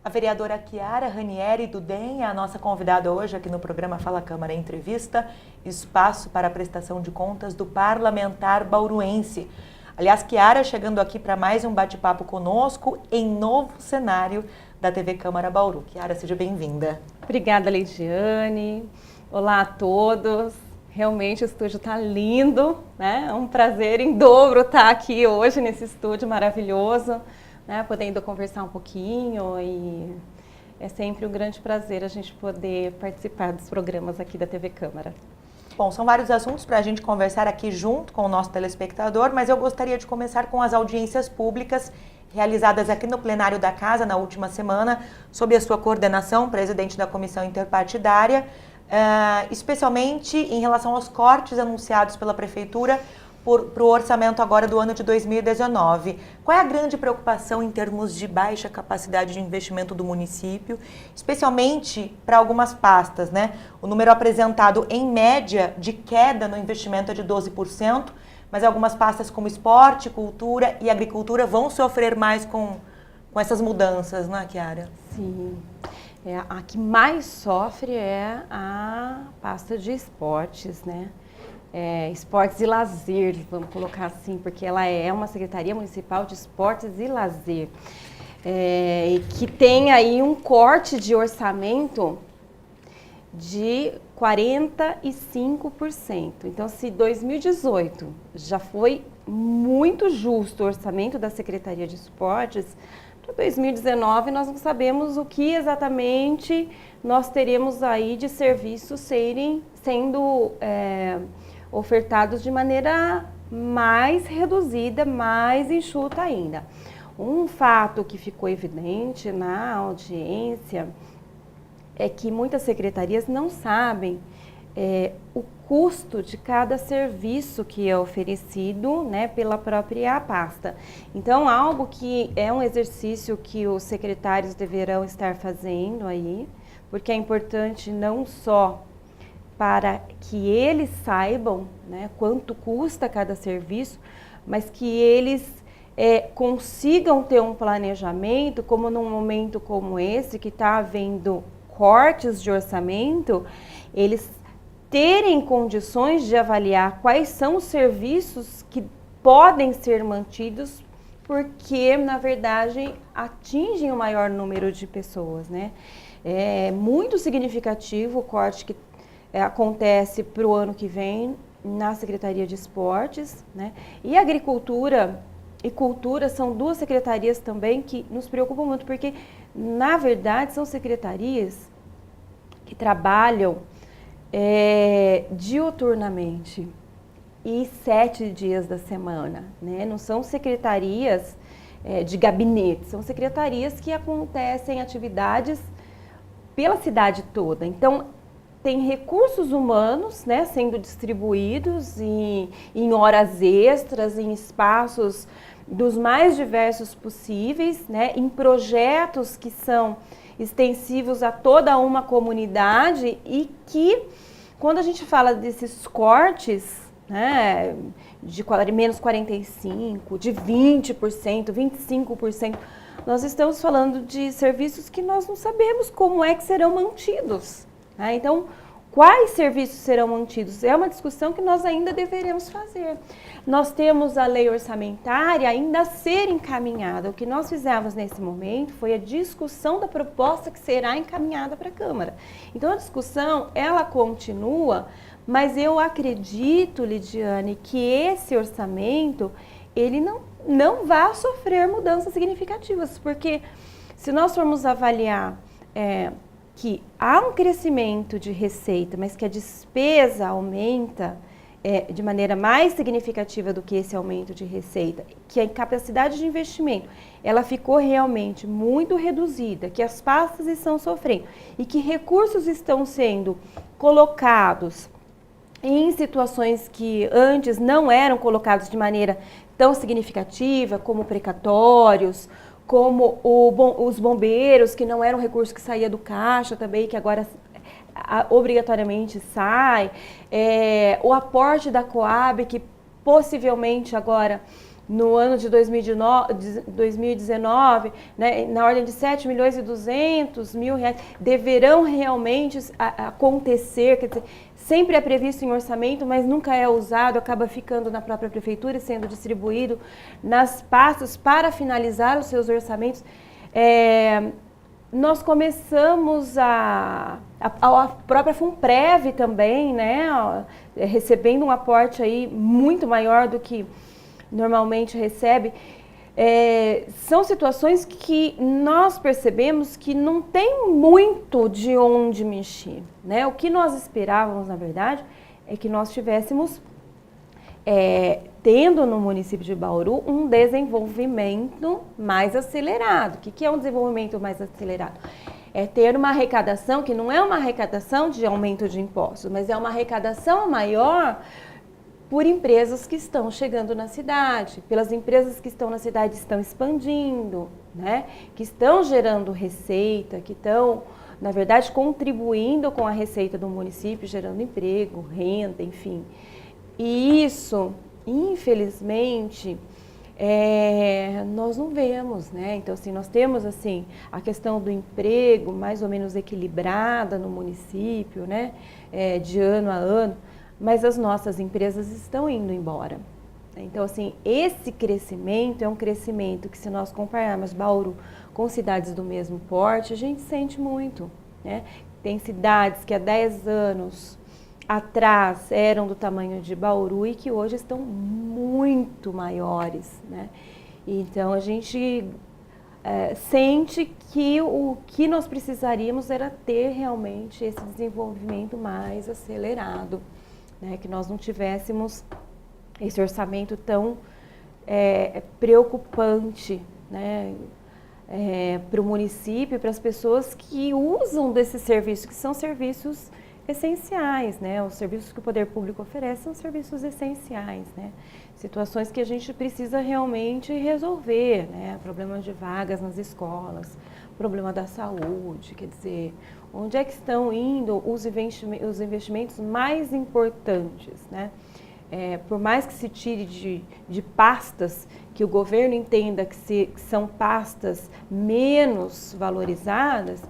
A vereadora Chiara Ranieri do DEM é a nossa convidada hoje aqui no programa Fala Câmara Entrevista, espaço para a prestação de contas do parlamentar bauruense. Aliás, Chiara chegando aqui para mais um bate-papo conosco em novo cenário da TV Câmara Bauru. Chiara, seja bem-vinda. Obrigada, Leidiane. Olá a todos. Realmente o estúdio está lindo, né? É um prazer em dobro estar aqui hoje nesse estúdio maravilhoso, né? Podendo conversar um pouquinho, e é sempre um grande prazer a gente poder participar dos programas aqui da TV Câmara. Bom, são vários assuntos para a gente conversar aqui junto com o nosso telespectador, mas eu gostaria de começar com as audiências públicas realizadas aqui no plenário da Casa na última semana, sob a sua coordenação, presidente da Comissão Interpartidária, especialmente em relação aos cortes anunciados pela Prefeitura para o orçamento agora do ano de 2019. Qual é a grande preocupação em termos de baixa capacidade de investimento do município, especialmente para algumas pastas, né? O número apresentado em média de queda no investimento é de 12%, mas algumas pastas como esporte, cultura e agricultura vão sofrer mais com essas mudanças, não é, Chiara? Sim. A que mais sofre é a pasta de esportes, né? Esportes e lazer, vamos colocar assim, porque ela é uma Secretaria Municipal de Esportes e Lazer, e que tem aí um corte de orçamento de 45%. Então, se 2018 já foi muito justo o orçamento da Secretaria de Esportes, para 2019 nós não sabemos o que exatamente nós teremos aí de serviços sendo ofertados de maneira mais reduzida, mais enxuta ainda. Um fato que ficou evidente na audiência é que muitas secretarias não sabem o custo de cada serviço que é oferecido, né, pela própria pasta. Então, algo que é um exercício que os secretários deverão estar fazendo aí, porque é importante não só para que eles saibam, né, quanto custa cada serviço, mas que eles consigam ter um planejamento, como num momento como esse, que está havendo cortes de orçamento, eles terem condições de avaliar quais são os serviços que podem ser mantidos, porque, na verdade, atingem o maior número de pessoas, né? É muito significativo o corte que acontece para o ano que vem na Secretaria de Esportes, né? E Agricultura e Cultura são duas secretarias também que nos preocupam muito, porque, na verdade, são secretarias que trabalham diuturnamente e 7 dias da semana, né? Não são secretarias de gabinete, são secretarias que acontecem atividades pela cidade toda. Então, tem recursos humanos, né, sendo distribuídos em horas extras, em espaços dos mais diversos possíveis, né, em projetos que são extensivos a toda uma comunidade, e que, quando a gente fala desses cortes, né, de menos 45%, de 20%, 25%, nós estamos falando de serviços que nós não sabemos como é que serão mantidos. Então, quais serviços serão mantidos? É uma discussão que nós ainda deveremos fazer. Nós temos a lei orçamentária ainda a ser encaminhada. O que nós fizemos nesse momento foi a discussão da proposta que será encaminhada para a Câmara. Então, a discussão, ela continua, mas eu acredito, Lidiane, que esse orçamento, ele não vai sofrer mudanças significativas, porque se nós formos avaliar que há um crescimento de receita, mas que a despesa aumenta de maneira mais significativa do que esse aumento de receita, que a capacidade de investimento ela ficou realmente muito reduzida, que as pastas estão sofrendo e que recursos estão sendo colocados em situações que antes não eram colocados de maneira tão significativa, como precatórios, como os bombeiros, que não era um recurso que saía do caixa também, que agora obrigatoriamente sai, o aporte da Coab, que possivelmente agora no ano de 2019, né, na ordem de 7.200.000 reais, deverão realmente acontecer, quer dizer, sempre é previsto em orçamento, mas nunca é usado, acaba ficando na própria prefeitura e sendo distribuído nas pastas para finalizar os seus orçamentos. Nós começamos a própria Funprev também, né, recebendo um aporte aí muito maior do que normalmente recebe. São situações que nós percebemos que não tem muito de onde mexer, né? O que nós esperávamos, na verdade, é que nós tivéssemos, tendo no município de Bauru, um desenvolvimento mais acelerado. O que é um desenvolvimento mais acelerado? É ter uma arrecadação que não é uma arrecadação de aumento de impostos, mas é uma arrecadação maior por empresas que estão chegando na cidade, pelas empresas que estão na cidade estão expandindo, né? Que estão gerando receita, que estão, na verdade, contribuindo com a receita do município, gerando emprego, renda, enfim. E isso, infelizmente, nós não vemos, né? Então, assim, nós temos, assim, a questão do emprego mais ou menos equilibrada no município, né? De ano a ano, mas as nossas empresas estão indo embora. Então, assim, esse crescimento é um crescimento que, se nós compararmos Bauru com cidades do mesmo porte, a gente sente muito, né? Tem cidades que há 10 anos atrás eram do tamanho de Bauru e que hoje estão muito maiores, né? Então, a gente sente que o que nós precisaríamos era ter realmente esse desenvolvimento mais acelerado, né, que nós não tivéssemos esse orçamento tão preocupante, né, para o município, para as pessoas que usam desses serviços, que são serviços essenciais, né? Os serviços que o poder público oferece são serviços essenciais, né? Situações que a gente precisa realmente resolver, né? Problemas de vagas nas escolas, problema da saúde, quer dizer, onde é que estão indo os investimentos mais importantes, né? Por mais que se tire de pastas que o governo entenda que são pastas menos valorizadas,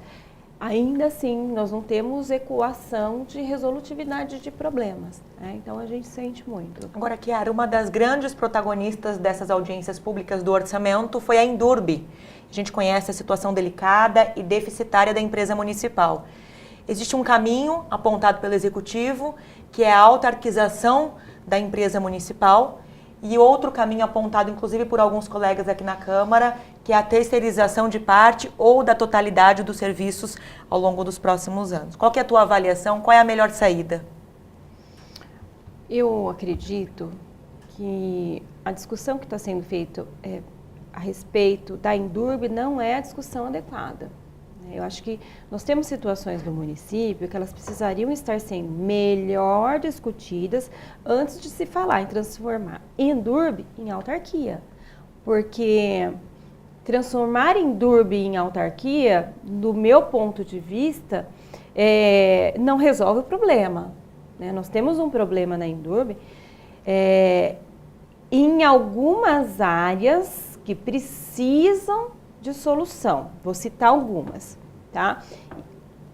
ainda assim nós não temos equação de resolutividade de problemas, né? Então a gente sente muito. Agora, Chiara, uma das grandes protagonistas dessas audiências públicas do orçamento foi a Endurbe. A gente conhece a situação delicada e deficitária da empresa municipal. Existe um caminho apontado pelo Executivo, que é a autarquização da empresa municipal, e outro caminho apontado, inclusive, por alguns colegas aqui na Câmara, que é a terceirização de parte ou da totalidade dos serviços ao longo dos próximos anos. Qual que é a tua avaliação? Qual é a melhor saída? Eu acredito que a discussão que está sendo feita a respeito da Endurbe não é a discussão adequada. Eu acho que nós temos situações no município que elas precisariam estar sendo melhor discutidas antes de se falar em transformar Endurbe em autarquia. Porque transformar Endurbe em autarquia, do meu ponto de vista, não resolve o problema, né? Nós temos um problema na Endurbe em algumas áreas que precisam de solução. Vou citar algumas, tá?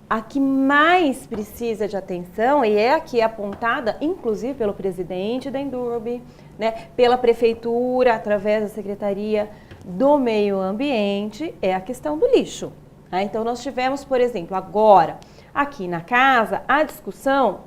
A que mais precisa de atenção, e é a que é apontada, inclusive, pelo presidente da Endurbe, né, pela prefeitura, através da Secretaria do Meio Ambiente, é a questão do lixo. Tá? Então, nós tivemos, por exemplo, agora, aqui na casa, a discussão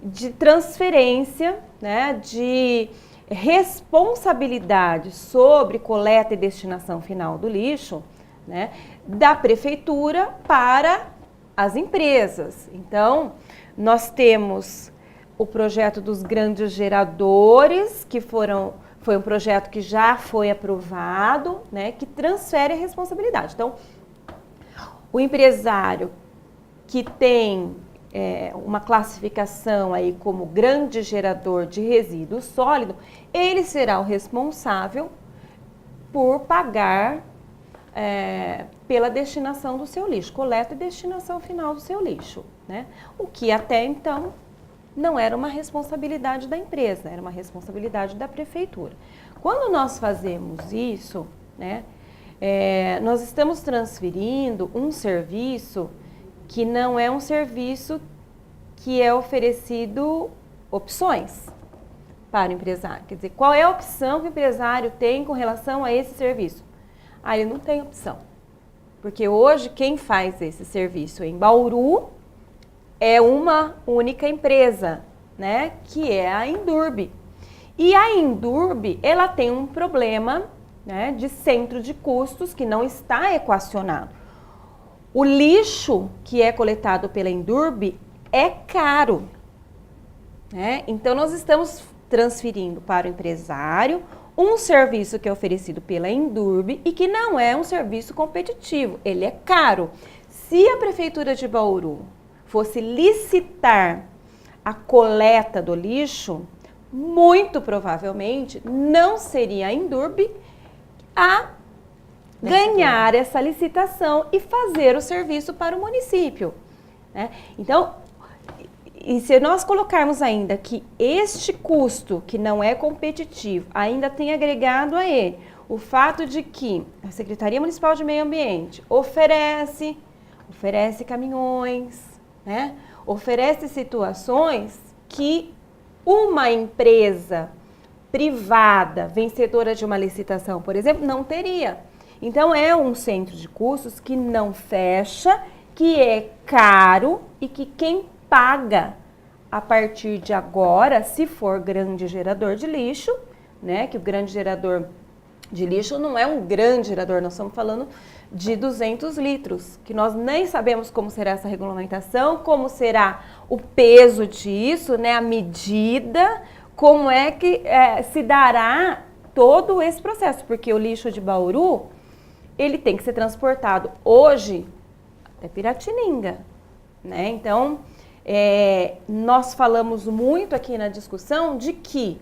de transferência, né, de responsabilidade sobre coleta e destinação final do lixo, né, da prefeitura para as empresas. Então, nós temos o projeto dos grandes geradores, que foi um projeto que já foi aprovado, né, que transfere a responsabilidade. Então, o empresário que tem uma classificação aí como grande gerador de resíduo sólido, ele será o responsável por pagar pela destinação do seu lixo, coleta e destinação final do seu lixo, né? O que até então não era uma responsabilidade da empresa, era uma responsabilidade da prefeitura. Quando nós fazemos isso, né, nós estamos transferindo um serviço que não é um serviço que é oferecido opções para o empresário. Quer dizer, qual é a opção que o empresário tem com relação a esse serviço? Ele não tem opção. Porque hoje quem faz esse serviço em Bauru é uma única empresa, né, que é a Indurb. E a Indurb, ela tem um problema, né, de centro de custos que não está equacionado. O lixo que é coletado pela Indurb é caro, né? Então nós estamos transferindo para o empresário um serviço que é oferecido pela Indurb e que não é um serviço competitivo, ele é caro. Se a Prefeitura de Bauru fosse licitar a coleta do lixo, muito provavelmente não seria a Indurb a ganhar essa licitação e fazer o serviço para o município, né? Então, e se nós colocarmos ainda que este custo, que não é competitivo, ainda tem agregado a ele o fato de que a Secretaria Municipal de Meio Ambiente oferece caminhões, né? Oferece situações que uma empresa privada, vencedora de uma licitação, por exemplo, não teria. Então, é um centro de custos que não fecha, que é caro e que quem paga a partir de agora, se for grande gerador de lixo, né, que o grande gerador de lixo não é um grande gerador, nós estamos falando de 200 litros, que nós nem sabemos como será essa regulamentação, como será o peso disso, né, a medida, como é que se dará todo esse processo, porque o lixo de Bauru, ele tem que ser transportado hoje até Piratininga, né? Então, nós falamos muito aqui na discussão de que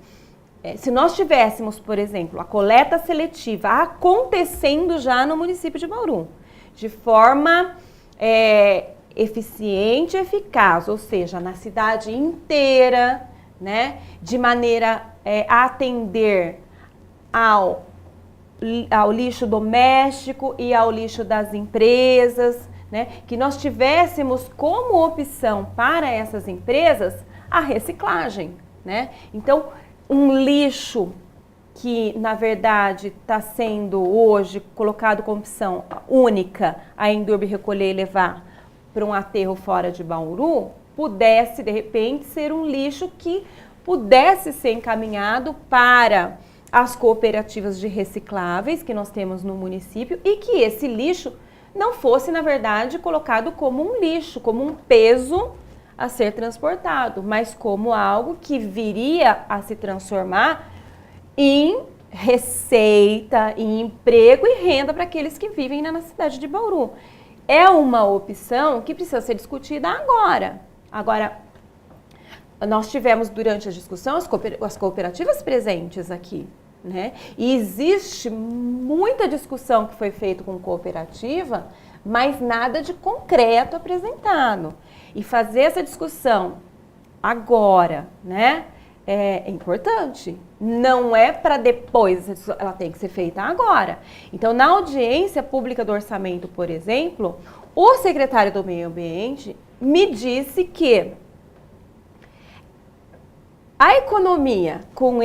se nós tivéssemos, por exemplo, a coleta seletiva acontecendo já no município de Bauru, de forma eficiente e eficaz, ou seja, na cidade inteira, né, de maneira a atender ao lixo doméstico e ao lixo das empresas, né, que nós tivéssemos como opção para essas empresas a reciclagem, né? Então, um lixo que, na verdade, está sendo hoje colocado como opção única, a Indurb recolher e levar para um aterro fora de Bauru, pudesse, de repente, ser um lixo que pudesse ser encaminhado para as cooperativas de recicláveis que nós temos no município e que esse lixo não fosse, na verdade, colocado como um lixo, como um peso a ser transportado, mas como algo que viria a se transformar em receita, em emprego e renda para aqueles que vivem na cidade de Bauru. É uma opção que precisa ser discutida agora. Agora, nós tivemos durante a discussão as cooperativas presentes aqui, né? E existe muita discussão que foi feita com cooperativa, mas nada de concreto apresentado. E fazer essa discussão agora, né, é importante. Não é para depois, ela tem que ser feita agora. Então, na audiência pública do orçamento, por exemplo, o secretário do Meio Ambiente me disse que a economia com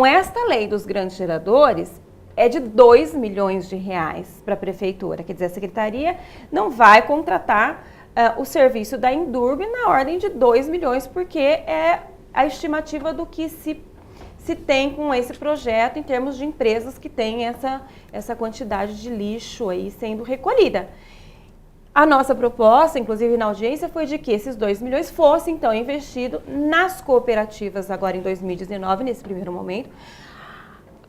esta lei dos grandes geradores é de 2 milhões de reais para a prefeitura. Quer dizer, a secretaria não vai contratar o serviço da Indurb na ordem de 2 milhões, porque é a estimativa do que se tem com esse projeto em termos de empresas que têm essa quantidade de lixo aí sendo recolhida. A nossa proposta, inclusive na audiência, foi de que esses 2 milhões fossem, então, investidos nas cooperativas agora em 2019, nesse primeiro momento,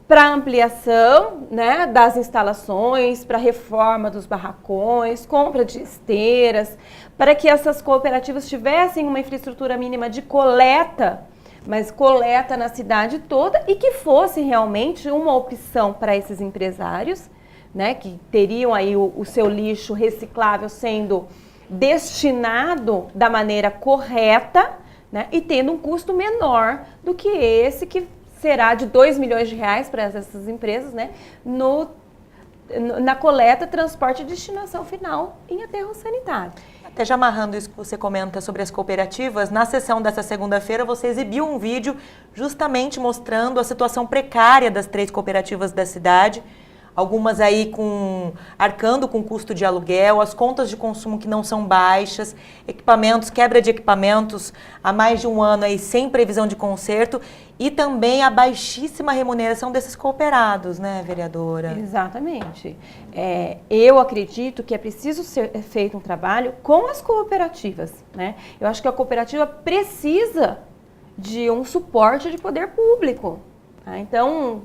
para ampliação, né, das instalações, para reforma dos barracões, compra de esteiras, para que essas cooperativas tivessem uma infraestrutura mínima de coleta, mas coleta na cidade toda e que fosse realmente uma opção para esses empresários, né, que teriam aí o seu lixo reciclável sendo destinado da maneira correta, né? E tendo um custo menor do que esse, que será de R$2 milhões para essas empresas, né? Na coleta, transporte e destinação final em aterro sanitário. Até já amarrando isso que você comenta sobre as cooperativas, na sessão dessa segunda-feira você exibiu um vídeo justamente mostrando a situação precária das 3 cooperativas da cidade, algumas aí arcando com custo de aluguel, as contas de consumo que não são baixas, equipamentos, quebra de equipamentos há mais de um ano aí sem previsão de conserto e também a baixíssima remuneração desses cooperados, né, vereadora? Exatamente. Eu acredito que é preciso ser feito um trabalho com as cooperativas, né? Eu acho que a cooperativa precisa de um suporte de poder público. Então,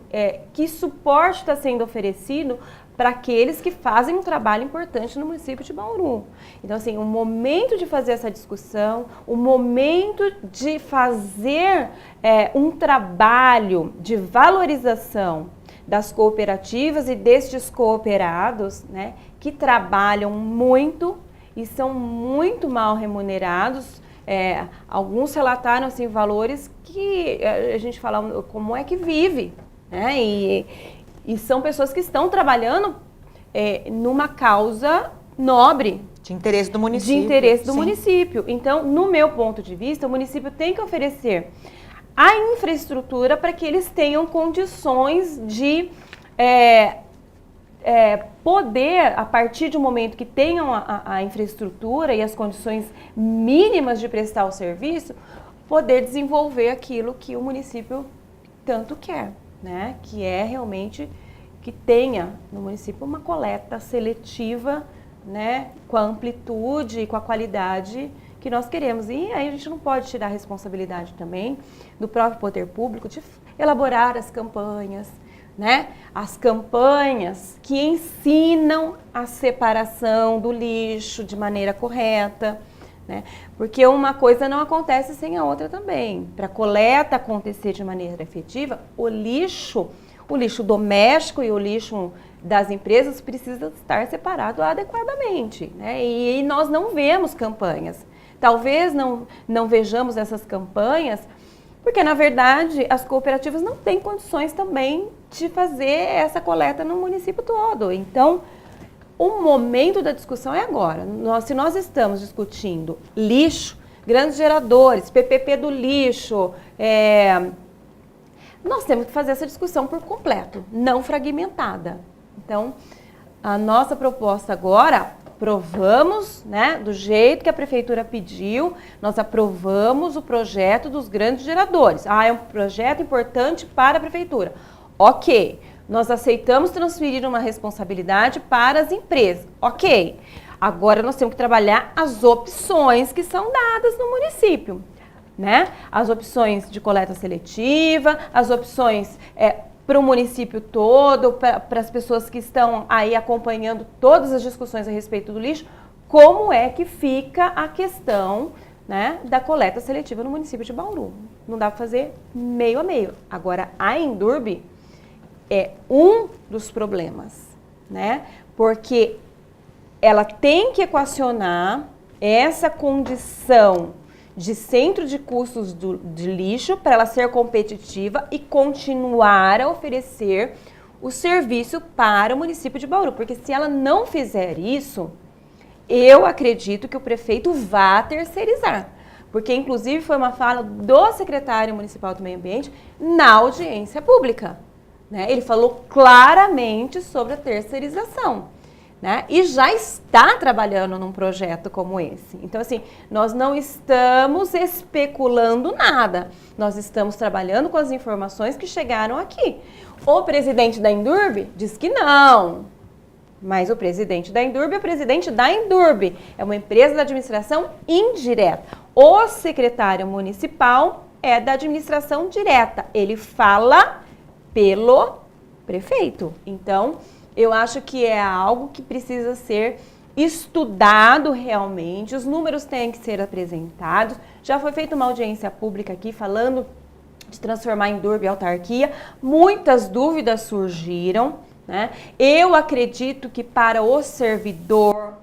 que suporte está sendo oferecido para aqueles que fazem um trabalho importante no município de Bauru? Então, assim, o momento de fazer essa discussão, o momento de fazer um trabalho de valorização das cooperativas e destes cooperados, né, que trabalham muito e são muito mal remunerados. Alguns relataram assim, valores que a gente fala como é que vive, né? E são pessoas que estão trabalhando numa causa nobre. De interesse do município. De interesse do município. Então, no meu ponto de vista, o município tem que oferecer a infraestrutura para que eles tenham condições de poder, a partir do momento que tenham a infraestrutura e as condições mínimas de prestar o serviço, poder desenvolver aquilo que o município tanto quer, né? Que é realmente que tenha no município uma coleta seletiva, né? Com a amplitude e com a qualidade que nós queremos. E aí a gente não pode tirar a responsabilidade também do próprio poder público de elaborar as campanhas, né? As campanhas que ensinam a separação do lixo de maneira correta, né? Porque uma coisa não acontece sem a outra também. Para a coleta acontecer de maneira efetiva, o lixo doméstico e o lixo das empresas precisa estar separado adequadamente, né? E nós não vemos campanhas. Talvez não vejamos essas campanhas porque, na verdade, as cooperativas não têm condições também de fazer essa coleta no município todo. Então, o momento da discussão é agora. Se nós estamos discutindo lixo, grandes geradores, PPP do lixo, nós temos que fazer essa discussão por completo, não fragmentada. Então, a nossa proposta agora, aprovamos, né, do jeito que a prefeitura pediu, nós aprovamos o projeto dos grandes geradores. É um projeto importante para a prefeitura. Ok, nós aceitamos transferir uma responsabilidade para as empresas. Ok, agora nós temos que trabalhar as opções que são dadas no município, né? As opções de coleta seletiva, as opções para o município todo, para as pessoas que estão aí acompanhando todas as discussões a respeito do lixo, como é que fica a questão, né, da coleta seletiva no município de Bauru. Não dá para fazer meio a meio. Agora, a Endurbe é um dos problemas, né? Porque ela tem que equacionar essa condição de centro de custos de lixo para ela ser competitiva e continuar a oferecer o serviço para o município de Bauru. Porque se ela não fizer isso, eu acredito que o prefeito vá terceirizar. Porque, inclusive, foi uma fala do secretário municipal do Meio Ambiente na audiência pública, né? Ele falou claramente sobre a terceirização, né? E já está trabalhando num projeto como esse. Então, assim, nós não estamos especulando nada. Nós estamos trabalhando com as informações que chegaram aqui. O presidente da Endurbe diz que não. Mas o presidente da Endurbe é o presidente da Endurbe. É uma empresa da administração indireta. O secretário municipal é da administração direta. Ele fala pelo prefeito. Então, eu acho que é algo que precisa ser estudado realmente, os números têm que ser apresentados. Já foi feita uma audiência pública aqui falando de transformar em Endurbe autarquia. Muitas dúvidas surgiram, né? Eu acredito que para o servidor,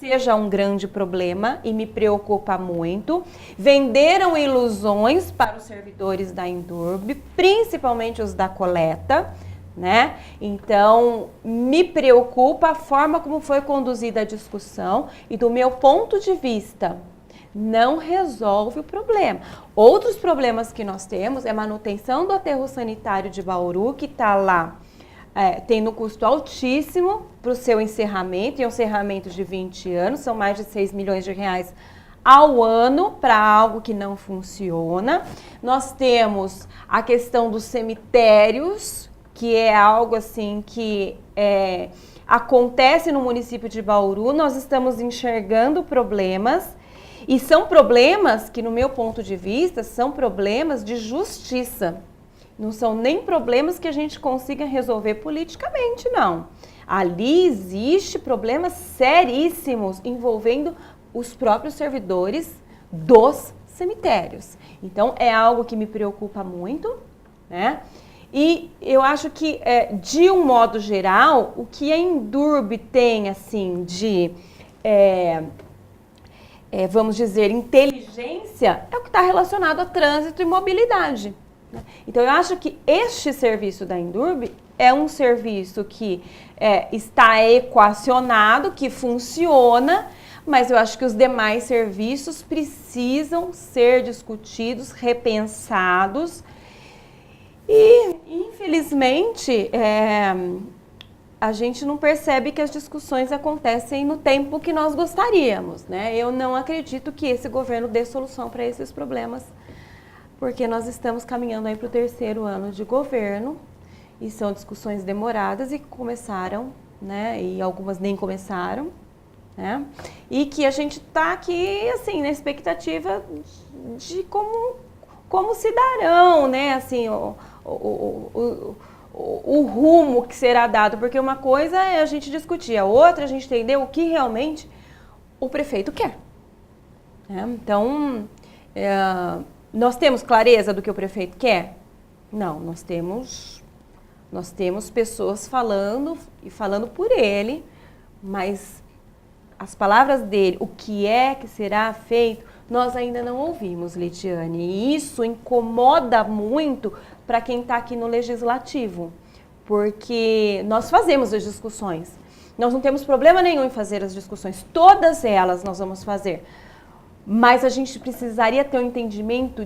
seja um grande problema e me preocupa muito. Venderam ilusões para os servidores da Indurb, principalmente os da coleta, né? Então, me preocupa a forma como foi conduzida a discussão e, do meu ponto de vista, não resolve o problema. Outros problemas que nós temos é a manutenção do aterro sanitário de Bauru, que está lá tendo um custo altíssimo para o seu encerramento, e é um encerramento de 20 anos, são mais de 6 milhões de reais ao ano para algo que não funciona. Nós temos a questão dos cemitérios, que é algo assim que acontece no município de Bauru. Nós estamos enxergando problemas, e são problemas que, no meu ponto de vista, são problemas de justiça. Não são nem problemas que a gente consiga resolver politicamente, não. Ali existe problemas seríssimos envolvendo os próprios servidores dos cemitérios. Então, é algo que me preocupa muito, né? E eu acho que, de um modo geral, o que a Indurb tem, assim, de, vamos dizer, inteligência, é o que está relacionado a trânsito e mobilidade. Então, eu acho que este serviço da Indurb é um serviço que está equacionado, que funciona, mas eu acho que os demais serviços precisam ser discutidos, repensados. E, infelizmente, a gente não percebe que as discussões acontecem no tempo que nós gostaríamos, né? Eu não acredito que esse governo dê solução para esses problemas, porque nós estamos caminhando aí para o 3º ano de governo, e são discussões demoradas e começaram, né? E algumas nem começaram, né? E que a gente está aqui, assim, na expectativa de como se darão, né? Assim, o rumo que será dado, porque uma coisa é a gente discutir, a outra é a gente entender o que realmente o prefeito quer, né? Então, nós temos clareza do que o prefeito quer? Não, nós temos pessoas falando e falando por ele, mas as palavras dele, o que é que será feito, nós ainda não ouvimos, Lidiane. E isso incomoda muito para quem está aqui no Legislativo, porque nós fazemos as discussões. Nós não temos problema nenhum em fazer as discussões, todas elas nós vamos fazer. Mas a gente precisaria ter um entendimento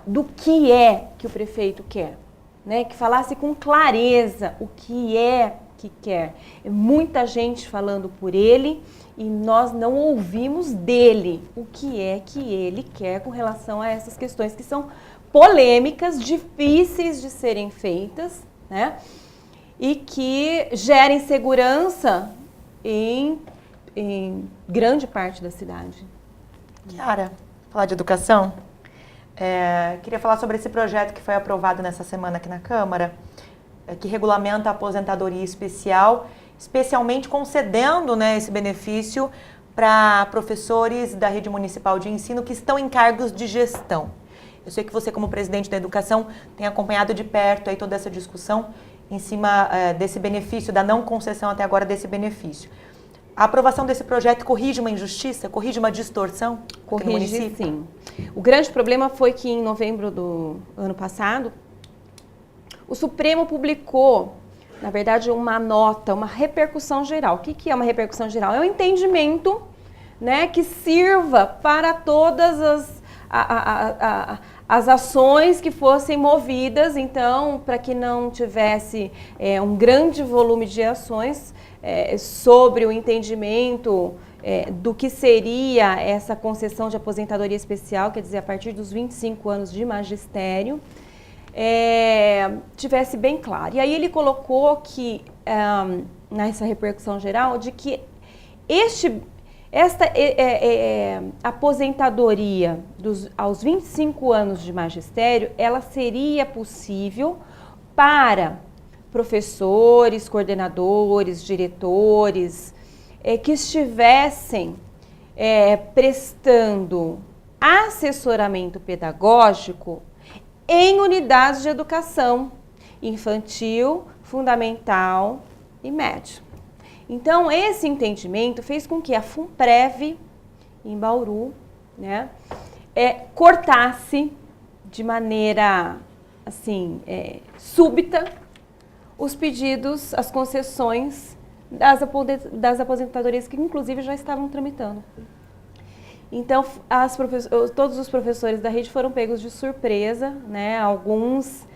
do que é que o prefeito quer, né? Que falasse com clareza o que é que quer. É muita gente falando por ele e nós não ouvimos dele o que é que ele quer com relação a essas questões que são polêmicas, difíceis de serem feitas, né? E que gerem segurança em grande parte da cidade. Chiara, falar de educação? Queria falar sobre esse projeto que foi aprovado nessa semana aqui na Câmara, que regulamenta a aposentadoria especial, especialmente concedendo, né, esse benefício para professores da rede municipal de ensino que estão em cargos de gestão. Eu sei que você, como presidente da educação, tem acompanhado de perto aí toda essa discussão em cima desse benefício, da não concessão até agora desse benefício. A aprovação desse projeto corrige uma injustiça, corrige uma distorção aqui no município? Corrige, sim. O grande problema foi que em novembro do ano passado, o Supremo publicou, na verdade, uma nota, uma repercussão geral. O que é uma repercussão geral? É um entendimento, né, que sirva para todas as ações que fossem movidas, então, para que não tivesse um grande volume de ações sobre o entendimento do que seria essa concessão de aposentadoria especial, quer dizer, a partir dos 25 anos de magistério, tivesse bem claro. E aí ele colocou que, nessa repercussão geral, de que esta aposentadoria aos 25 anos de magistério, ela seria possível para professores, coordenadores, diretores, que estivessem prestando assessoramento pedagógico em unidades de educação infantil, fundamental e médio. Então, esse entendimento fez com que a FUNPREV, em Bauru, né, cortasse de maneira, assim, súbita os pedidos, as concessões das aposentadorias que, inclusive, já estavam tramitando. Então, todos os professores da rede foram pegos de surpresa, né? Alguns,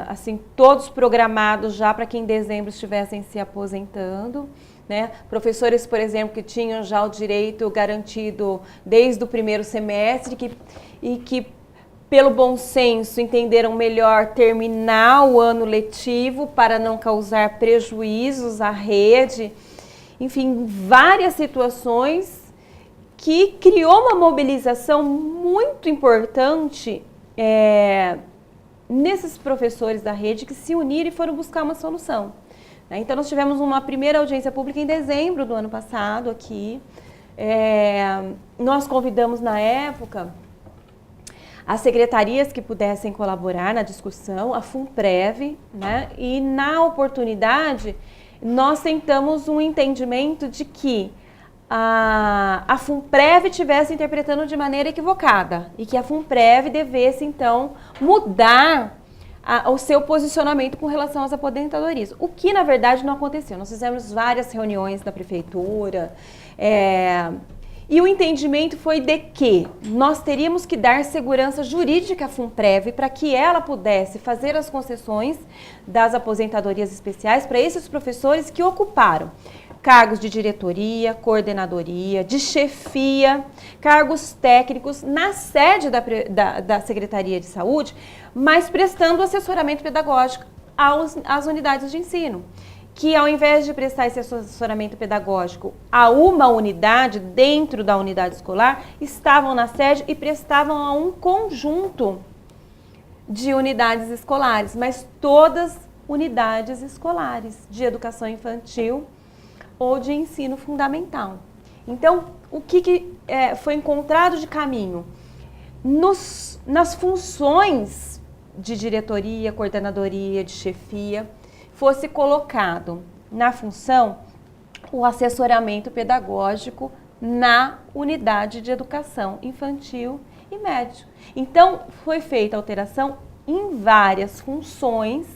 assim, todos programados já para que em dezembro estivessem se aposentando, né? Professores, por exemplo, que tinham já o direito garantido desde o primeiro semestre e que, pelo bom senso, entenderam melhor terminar o ano letivo para não causar prejuízos à rede. Enfim, várias situações que criou uma mobilização muito importante nesses professores da rede que se uniram e foram buscar uma solução. Então, nós tivemos uma primeira audiência pública em dezembro do ano passado aqui. Nós convidamos, na época, as secretarias que pudessem colaborar na discussão, a FUNPREV, né? E, na oportunidade, nós tentamos um entendimento de que a FUNPREV estivesse interpretando de maneira equivocada e que a FUNPREV devesse, então, mudar o seu posicionamento com relação às aposentadorias. O que, na verdade, não aconteceu. Nós fizemos várias reuniões na prefeitura e o entendimento foi de que nós teríamos que dar segurança jurídica à FUNPREV para que ela pudesse fazer as concessões das aposentadorias especiais para esses professores que ocuparam cargos de diretoria, coordenadoria, de chefia, cargos técnicos na sede da Secretaria de Saúde, mas prestando assessoramento pedagógico às unidades de ensino. Que ao invés de prestar esse assessoramento pedagógico a uma unidade dentro da unidade escolar, estavam na sede e prestavam a um conjunto de unidades escolares, mas todas unidades escolares de educação infantil ou de ensino fundamental. Então, o que foi encontrado de caminho? Nas funções de diretoria, coordenadoria, de chefia, fosse colocado na função o assessoramento pedagógico na unidade de educação infantil e médio. Então, foi feita alteração em várias funções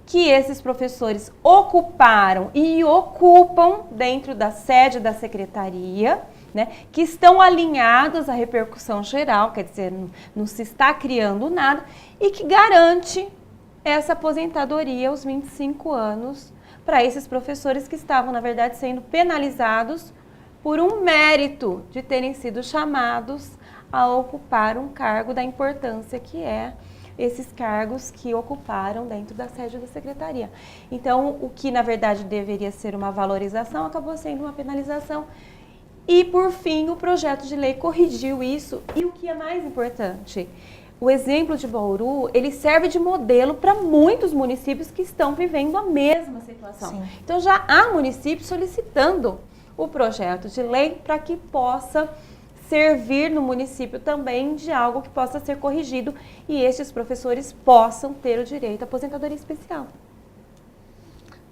que esses professores ocuparam e ocupam dentro da sede da secretaria, né, que estão alinhados à repercussão geral, quer dizer, não se está criando nada, e que garante essa aposentadoria aos 25 anos para esses professores que estavam, na verdade, sendo penalizados por um mérito de terem sido chamados a ocupar um cargo da importância que é esses cargos que ocuparam dentro da sede da secretaria. Então, o que na verdade deveria ser uma valorização acabou sendo uma penalização. E, por fim, o projeto de lei corrigiu isso. E o que é mais importante, o exemplo de Bauru, ele serve de modelo para muitos municípios que estão vivendo a mesma situação. Sim. Então, já há municípios solicitando o projeto de lei para que possa servir no município também de algo que possa ser corrigido e estes professores possam ter o direito à aposentadoria especial.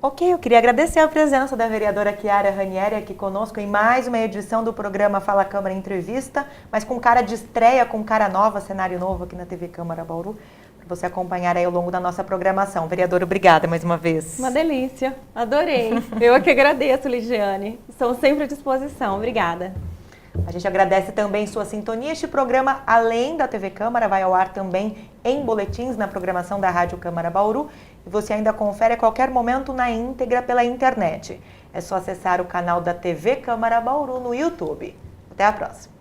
Ok, eu queria agradecer a presença da vereadora Chiara Ranieri aqui conosco em mais uma edição do programa Fala Câmara Entrevista, mas com cara de estreia, com cara nova, cenário novo aqui na TV Câmara Bauru, para você acompanhar aí ao longo da nossa programação. Vereadora, obrigada mais uma vez. Uma delícia, adorei. Eu que agradeço, Ligiane. Estamos sempre à disposição. Obrigada. A gente agradece também sua sintonia. Este programa, além da TV Câmara, vai ao ar também em boletins na programação da Rádio Câmara Bauru. E você ainda confere a qualquer momento na íntegra pela internet. É só acessar o canal da TV Câmara Bauru no YouTube. Até a próxima.